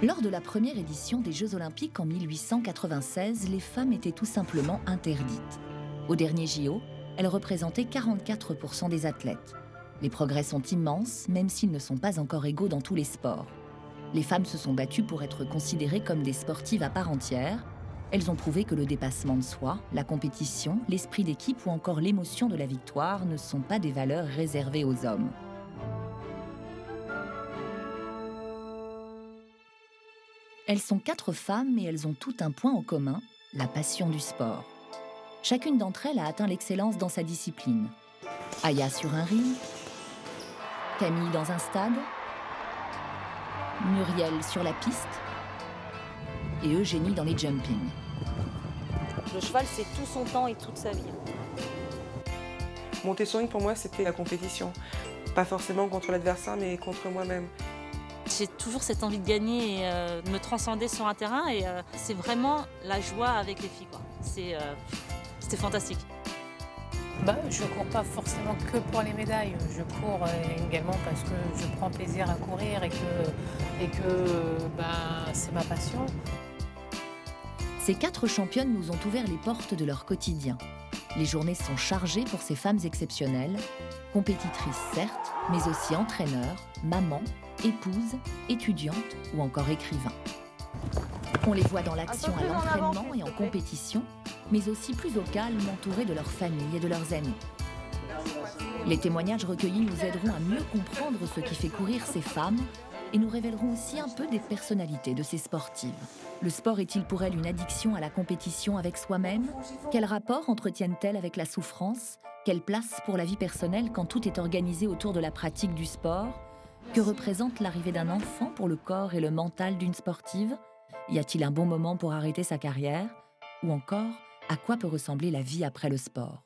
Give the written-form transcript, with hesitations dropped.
Lors de la première édition des Jeux Olympiques en 1896, les femmes étaient tout simplement interdites. Au dernier JO, elles représentaient 44% des athlètes. Les progrès sont immenses, même s'ils ne sont pas encore égaux dans tous les sports. Les femmes se sont battues pour être considérées comme des sportives à part entière. Elles ont prouvé que le dépassement de soi, la compétition, l'esprit d'équipe ou encore l'émotion de la victoire ne sont pas des valeurs réservées aux hommes. Elles sont 4 femmes et elles ont tout un point en commun, la passion du sport. Chacune d'entre elles a atteint l'excellence dans sa discipline. Aya sur un ring, Camille dans un stade, Muriel sur la piste et Eugénie dans les jumping. Le cheval, c'est tout son temps et toute sa vie. Monter sur ring, pour moi, c'était la compétition. Pas forcément contre l'adversaire, mais contre moi-même. J'ai toujours cette envie de gagner et de me transcender sur un terrain et c'est vraiment la joie avec les filles, quoi. C'était fantastique. Je ne cours pas forcément que pour les médailles. Je cours également parce que je prends plaisir à courir et que c'est ma passion. Ces 4 championnes nous ont ouvert les portes de leur quotidien. Les journées sont chargées pour ces femmes exceptionnelles, compétitrices certes, mais aussi entraîneurs, mamans, épouses, étudiantes ou encore écrivains. On les voit dans l'action à l'entraînement et en compétition, mais aussi plus au calme, entourées de leur famille et de leurs amis. Les témoignages recueillis nous aideront à mieux comprendre ce qui fait courir ces femmes et nous révéleront aussi un peu des personnalités de ces sportives. Le sport est-il pour elles une addiction à la compétition avec soi-même? Quel rapport entretiennent-elles avec la souffrance? Quelle place pour la vie personnelle quand tout est organisé autour de la pratique du sport? Que représente l'arrivée d'un enfant pour le corps et le mental d'une sportive? Y a-t-il un bon moment pour arrêter sa carrière? Ou encore, à quoi peut ressembler la vie après le sport?